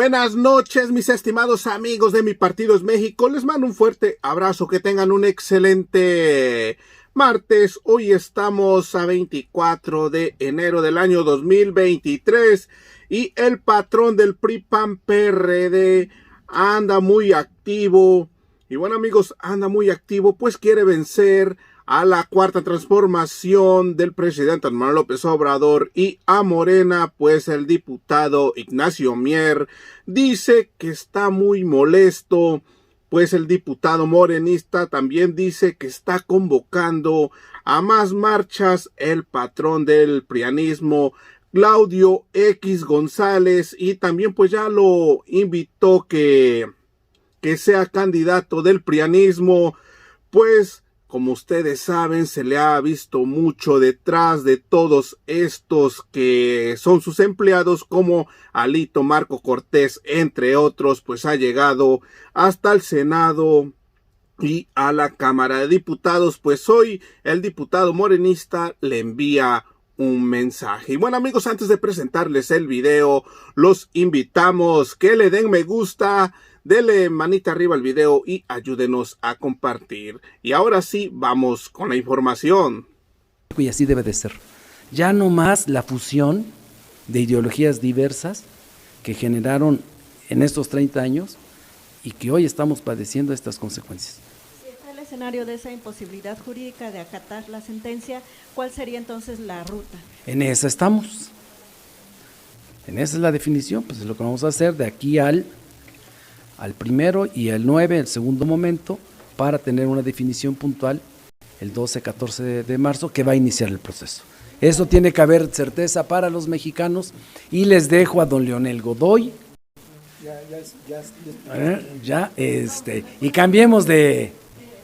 Buenas noches, mis estimados amigos de Mi Partido es México. Les mando un fuerte abrazo. Que tengan un excelente martes. Hoy estamos a 24 de enero del año 2023 y el patrón del PRI-PAN-PRD anda muy activo. Y bueno, amigos, anda muy activo, pues quiere vencer a la cuarta transformación del presidente Andrés Manuel López Obrador y a Morena, pues el diputado Ignacio Mier dice que está muy molesto, pues el diputado morenista también dice que está convocando a más marchas el patrón del prianismo, Claudio X González, y también pues ya lo invitó que sea candidato del prianismo, pues como ustedes saben, se le ha visto mucho detrás de todos estos que son sus empleados, como Alito, Marco Cortés, entre otros, pues ha llegado hasta el Senado y a la Cámara de Diputados. Pues hoy el diputado morenista le envía un mensaje. Y bueno, amigos, antes de presentarles el video, los invitamos que le den me gusta, denle manita arriba al video y ayúdenos a compartir. Y ahora sí, vamos con la información. Y así debe de ser. Ya no más la fusión de ideologías diversas que generaron en estos 30 años y que hoy estamos padeciendo estas consecuencias. Si está el escenario de esa imposibilidad jurídica de acatar la sentencia, ¿cuál sería entonces la ruta? En esa estamos. En esa es la definición, pues es lo que vamos a hacer de aquí al primero y el 9, el segundo momento, para tener una definición puntual el 12-14 de marzo, que va a iniciar el proceso. Eso tiene que haber certeza para los mexicanos, y les dejo a don Leonel Godoy, y cambiemos de...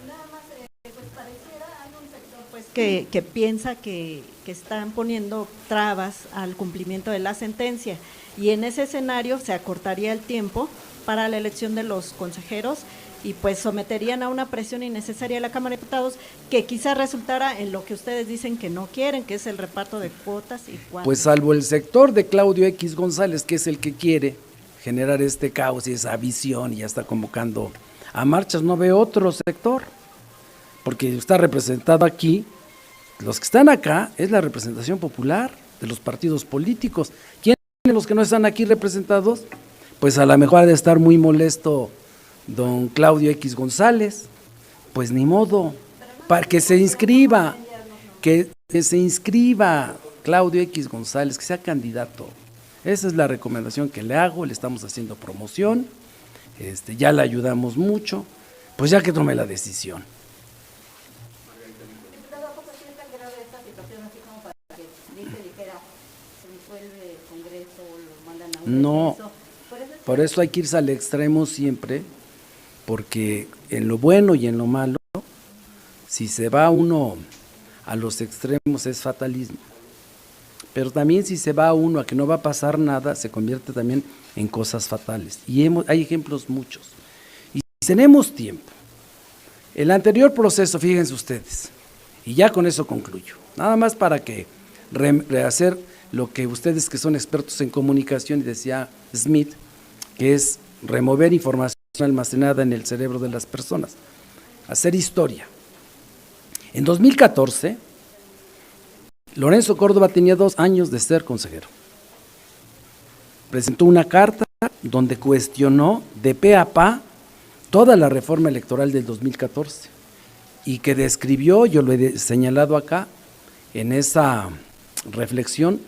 Nada más, pues pareciera, hay un sector pues, que piensa que están poniendo trabas al cumplimiento de la sentencia, y en ese escenario se acortaría el tiempo para la elección de los consejeros y pues someterían a una presión innecesaria a la Cámara de Diputados, que quizá resultara en lo que ustedes dicen que no quieren, que es el reparto de cuotas y cuánto. Pues salvo el sector de Claudio X González, que es el que quiere generar este caos y esa visión y ya está convocando a marchas, no veo otro sector, porque está representado aquí, los que están acá es la representación popular de los partidos políticos. ¿Quiénes son los que no están aquí representados? Pues a lo mejor ha de estar muy molesto don Claudio X González, pues ni modo, para que se inscriba, Claudio X González, que sea candidato. Esa es la recomendación que le hago, le estamos haciendo promoción, ya le ayudamos mucho, pues ya que tome la decisión. Diputado, ¿a poco sí es tan grave esta situación, así como para que dijera, se disuelve el Congreso, lo mandan a un No. receso? Por eso hay que irse al extremo siempre, porque en lo bueno y en lo malo, si se va uno a los extremos es fatalismo. Pero también si se va uno a que no va a pasar nada, se convierte también en cosas fatales. Y hay ejemplos muchos. Y tenemos tiempo. El anterior proceso, fíjense ustedes, y ya con eso concluyo, nada más para que rehacer lo que ustedes que son expertos en comunicación, y decía Smith, que es remover información almacenada en el cerebro de las personas, hacer historia. En 2014, Lorenzo Córdoba tenía 2 años de ser consejero. Presentó una carta donde cuestionó de pe a pa toda la reforma electoral del 2014 y que describió, yo lo he señalado acá, en esa reflexión,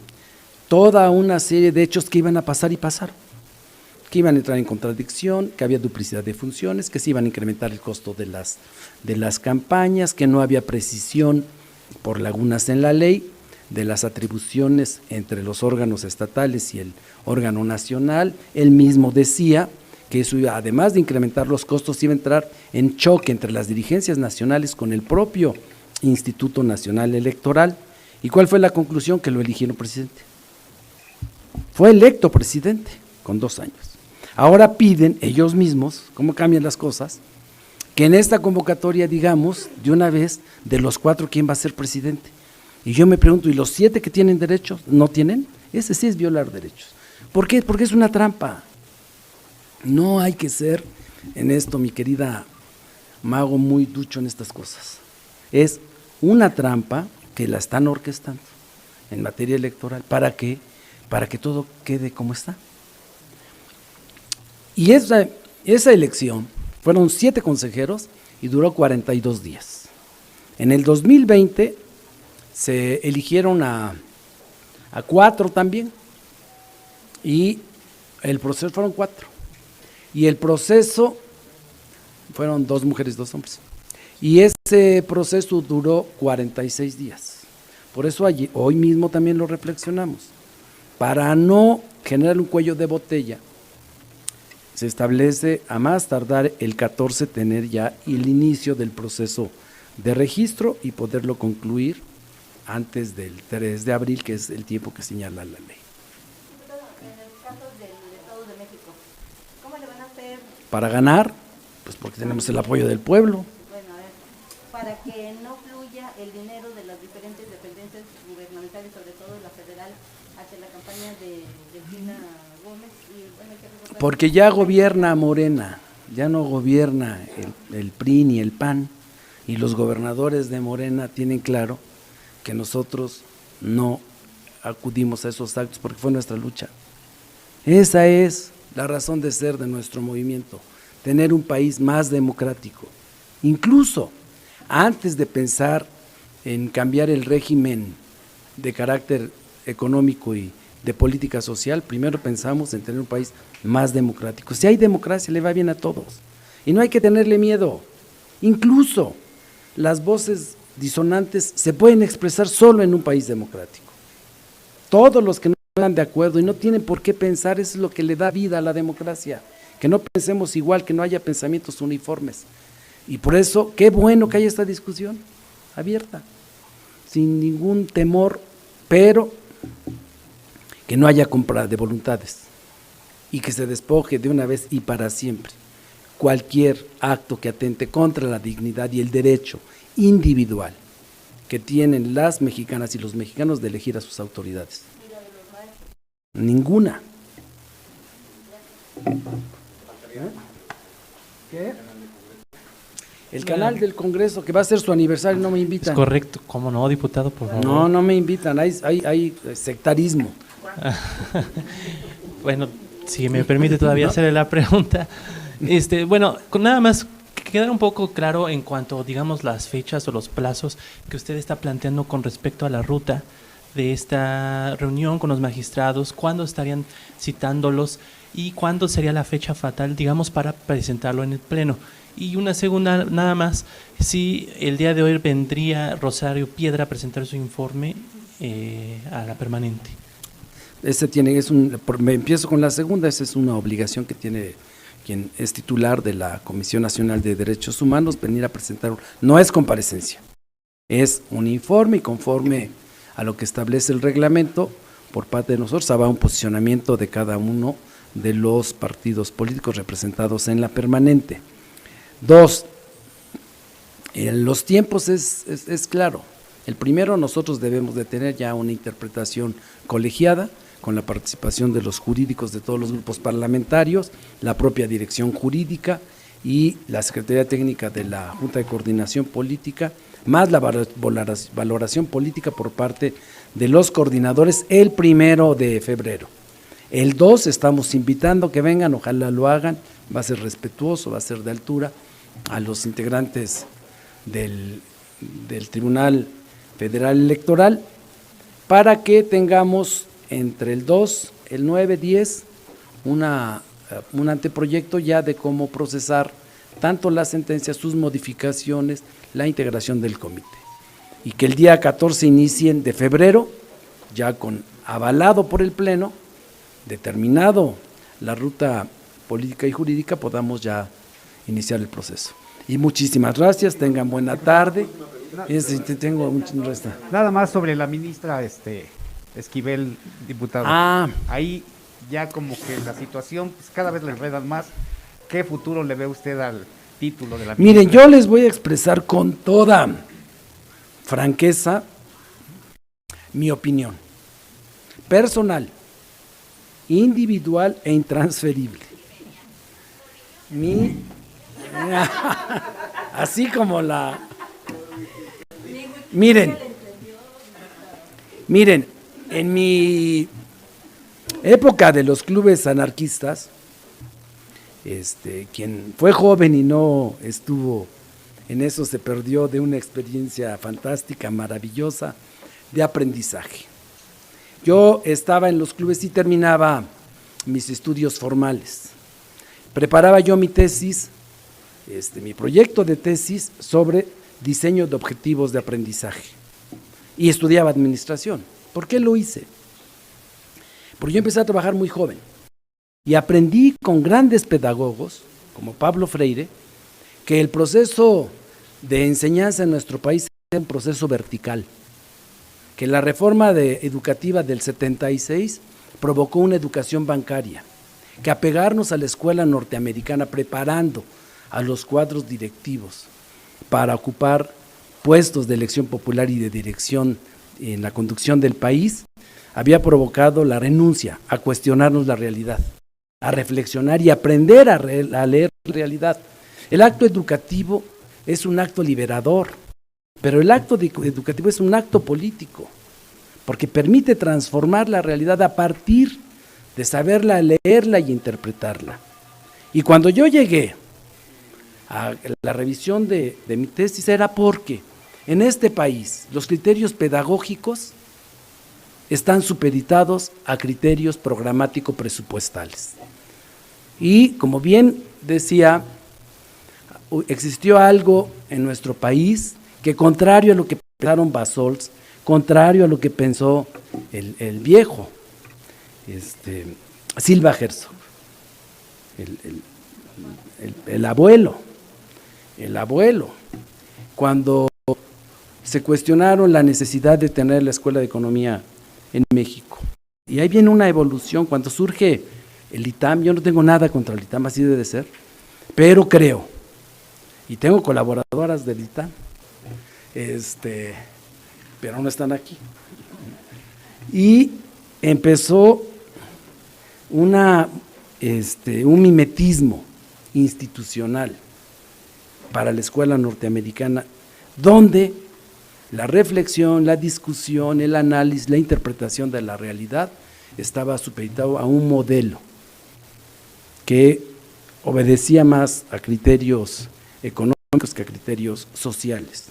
toda una serie de hechos que iban a pasar y pasaron, que iban a entrar en contradicción, que había duplicidad de funciones, que se iban a incrementar el costo de las campañas, que no había precisión por lagunas en la ley de las atribuciones entre los órganos estatales y el órgano nacional. Él mismo decía que eso, además de incrementar los costos, iba a entrar en choque entre las dirigencias nacionales con el propio Instituto Nacional Electoral. ¿Y cuál fue la conclusión? Que lo eligieron presidente. Fue electo presidente con 2 años. Ahora piden ellos mismos, ¿cómo cambian las cosas?, que en esta convocatoria digamos de una vez de los 4 quién va a ser presidente. Y yo me pregunto, ¿y los 7 que tienen derechos no tienen? Ese sí es violar derechos. ¿Por qué? Porque es una trampa. No hay que ser, en esto, mi querida Mago, muy ducho en estas cosas. Es una trampa que la están orquestando en materia electoral. ¿Para qué? Para que todo quede como está. Y esa elección fueron 7 consejeros y duró 42 días. En el 2020 se eligieron a 4 también, y el proceso fueron 4. Y el proceso fueron 2 mujeres, 2 hombres. Y ese proceso duró 46 días. Por eso hoy mismo también lo reflexionamos. Para no generar un cuello de botella, se establece a más tardar el 14 tener ya el inicio del proceso de registro y poderlo concluir antes del 3 de abril, que es el tiempo que señala la ley. En el caso del Estado de México, ¿cómo le van a hacer? Para ganar, pues porque tenemos el apoyo del pueblo. Bueno, a ver, para que no fluya el dinero de las diferentes dependencias gubernamentales, sobre todo la federal, hacia la campaña de Delfina Gómez. Y, bueno, porque ya gobierna Morena, ya no gobierna el PRI ni el PAN, y los gobernadores de Morena tienen claro que nosotros no acudimos a esos actos porque fue nuestra lucha. Esa es la razón de ser de nuestro movimiento, tener un país más democrático. Incluso antes de pensar en cambiar el régimen de carácter económico y de política social, primero pensamos en tener un país más democrático. Si hay democracia, le va bien a todos. Y no hay que tenerle miedo. Incluso las voces disonantes se pueden expresar solo en un país democrático. Todos los que no están de acuerdo y no tienen por qué pensar, eso es lo que le da vida a la democracia. Que no pensemos igual, que no haya pensamientos uniformes. Y por eso, qué bueno que haya esta discusión abierta, sin ningún temor, pero que no haya compra de voluntades y que se despoje de una vez y para siempre cualquier acto que atente contra la dignidad y el derecho individual que tienen las mexicanas y los mexicanos de elegir a sus autoridades. Ninguna. ¿Qué? El canal del Congreso, que va a ser su aniversario, no me invitan. Es correcto, ¿cómo no, diputado? Por favor. No me invitan, hay sectarismo. Bueno, si me permite todavía hacerle la pregunta. Bueno, nada más quedar un poco claro en cuanto, digamos, las fechas o los plazos que usted está planteando con respecto a la ruta de esta reunión con los magistrados, cuándo estarían citándolos y cuándo sería la fecha fatal, digamos, para presentarlo en el Pleno. Y una segunda, nada más, si el día de hoy vendría Rosario Piedra a presentar su informe a la permanente. Me empiezo con la segunda, esa es una obligación que tiene quien es titular de la Comisión Nacional de Derechos Humanos, venir a presentar, no es comparecencia, es un informe y conforme a lo que establece el reglamento, por parte de nosotros habrá un posicionamiento de cada uno de los partidos políticos representados en la permanente. 2, los tiempos es claro. El primero, nosotros debemos de tener ya una interpretación colegiada con la participación de los jurídicos de todos los grupos parlamentarios, la propia dirección jurídica y la Secretaría Técnica de la Junta de Coordinación Política, más la valoración política por parte de los coordinadores el 1 de febrero. El 2 estamos invitando que vengan, ojalá lo hagan, va a ser respetuoso, va a ser de altura, a los integrantes del Tribunal Federal Electoral, para que tengamos entre el 2, el 9, 10, un anteproyecto ya de cómo procesar tanto la sentencia, sus modificaciones, la integración del comité. Y que el día 14 inicien de febrero, ya con avalado por el Pleno, determinado la ruta política y jurídica, podamos ya iniciar el proceso. Y muchísimas gracias, tengan buena tarde. Nada más sobre la ministra Esquivel, diputado. Ahí ya como que la situación pues, cada vez le enredan más. ¿Qué futuro le ve usted al título de la ministra? Miren, yo les voy a expresar con toda franqueza mi opinión personal, individual e intransferible. Así como la... Miren, en mi época de los clubes anarquistas, quien fue joven y no estuvo en eso se perdió de una experiencia fantástica, maravillosa, de aprendizaje. Yo estaba en los clubes y terminaba mis estudios formales. Preparaba yo mi tesis, mi proyecto de tesis sobre diseño de objetivos de aprendizaje y estudiaba administración. ¿Por qué lo hice? Porque yo empecé a trabajar muy joven y aprendí con grandes pedagogos como Pablo Freire que el proceso de enseñanza en nuestro país es un proceso vertical, que la reforma educativa del 76 provocó una educación bancaria, que apegarnos a la escuela norteamericana preparando a los cuadros directivos para ocupar puestos de elección popular y de dirección en la conducción del país, había provocado la renuncia a cuestionarnos la realidad, a reflexionar y aprender a leer la realidad. El acto educativo es un acto liberador, pero el acto educativo es un acto político, porque permite transformar la realidad a partir de saberla, leerla y interpretarla. Y cuando yo llegué a la revisión de mi tesis era porque en este país los criterios pedagógicos están supeditados a criterios programático-presupuestales. Y como bien decía, existió algo en nuestro país que contrario a lo que pensaron Basols, contrario a lo que pensó el viejo Silva Herzog, el abuelo, cuando se cuestionaron la necesidad de tener la Escuela de Economía en México. Y ahí viene una evolución, cuando surge el ITAM, yo no tengo nada contra el ITAM, así debe de ser, pero creo, y tengo colaboradoras del ITAM, pero no están aquí. Y empezó un mimetismo institucional para la escuela norteamericana, donde la reflexión, la discusión, el análisis, la interpretación de la realidad estaba supeditado a un modelo que obedecía más a criterios económicos que a criterios sociales.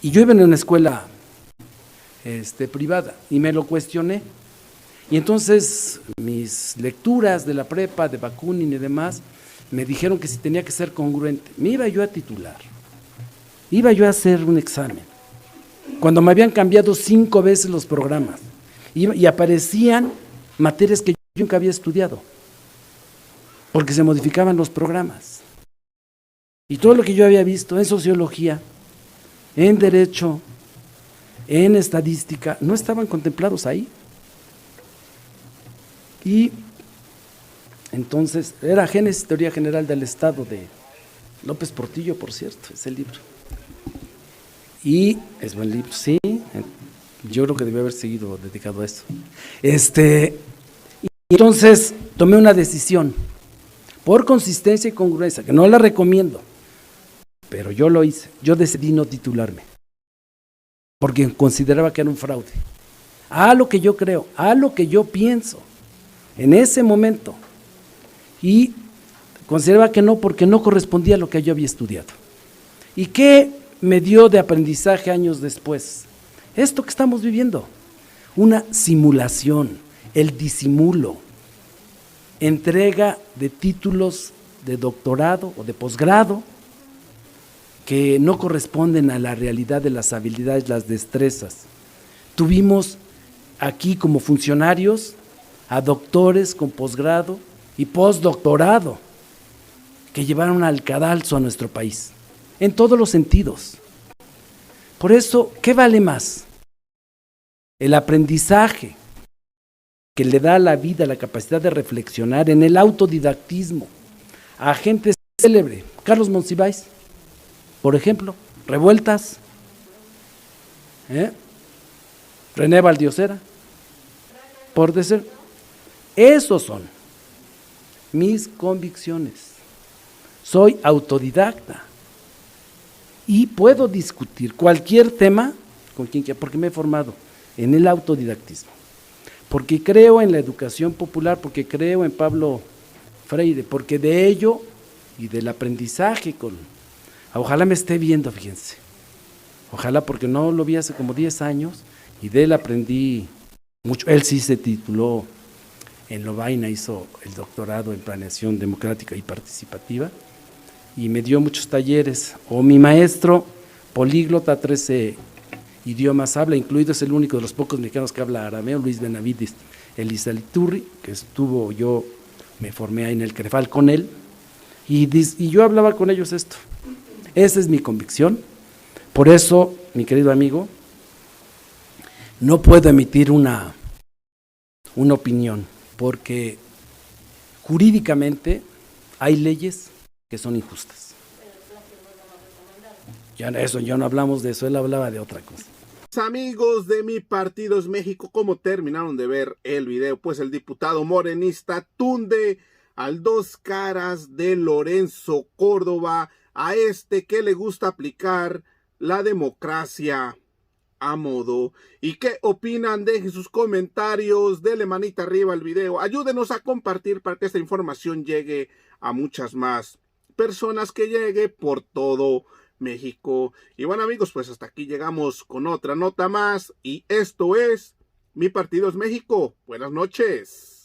Y yo iba en una escuela privada y me lo cuestioné. Y entonces mis lecturas de la prepa, de Bakunin y demás, me dijeron que si tenía que ser congruente. Me iba yo a titular, iba yo a hacer un examen, cuando me habían cambiado 5 veces los programas y aparecían materias que yo nunca había estudiado, porque se modificaban los programas. Y todo lo que yo había visto en sociología, en derecho, en estadística, no estaban contemplados ahí. Y entonces, era Génesis, Teoría General del Estado, de López Portillo, por cierto, es el libro. Y es buen libro, sí, yo creo que debió haber seguido dedicado a eso. Y entonces tomé una decisión, por consistencia y congruencia, que no la recomiendo, pero yo lo hice. Yo decidí no titularme, porque consideraba que era un fraude. A lo que yo creo, a lo que yo pienso, en ese momento. Y consideraba que no, porque no correspondía a lo que yo había estudiado. ¿Y qué me dio de aprendizaje años después? Esto que estamos viviendo, una simulación, el disimulo, entrega de títulos de doctorado o de posgrado que no corresponden a la realidad de las habilidades, las destrezas. Tuvimos aquí como funcionarios a doctores con posgrado y postdoctorado que llevaron al cadalso a nuestro país, en todos los sentidos. Por eso, ¿qué vale más? El aprendizaje que le da a la vida la capacidad de reflexionar en el autodidactismo a gente célebre, Carlos Monsiváis, por ejemplo, Revueltas, René Valdiosera, por decir, esos son mis convicciones. soy autodidacta y puedo discutir cualquier tema con quien quiera, porque me he formado en el autodidactismo, porque creo en la educación popular, porque creo en Pablo Freire, porque de ello y del aprendizaje ojalá me esté viendo, fíjense, ojalá, porque no lo vi hace como 10 años y de él aprendí mucho. Él sí se tituló en Lovaina, hizo el doctorado en planeación democrática y participativa y me dio muchos talleres. O mi maestro, políglota, 13 idiomas habla, incluido es el único de los pocos mexicanos que habla arameo, Luis Benavides Elizaliturri, que yo me formé ahí en el CREFAL con él, y yo hablaba con ellos esto. Esa es mi convicción. Por eso, mi querido amigo, no puedo emitir una opinión, porque jurídicamente hay leyes que son injustas. Ya no hablamos de eso, él hablaba de otra cosa. Amigos de Mi Partido es México, ¿cómo terminaron de ver el video? Pues el diputado morenista tunde al dos caras de Lorenzo Córdoba, a este que le gusta aplicar la democracia a modo. ¿Y qué opinan? Dejen sus comentarios, denle manita arriba al video, ayúdenos a compartir para que esta información llegue a muchas más personas, que llegue por todo México. Y bueno, amigos, pues hasta aquí llegamos con otra nota más, y esto es Mi Partido es México. Buenas noches.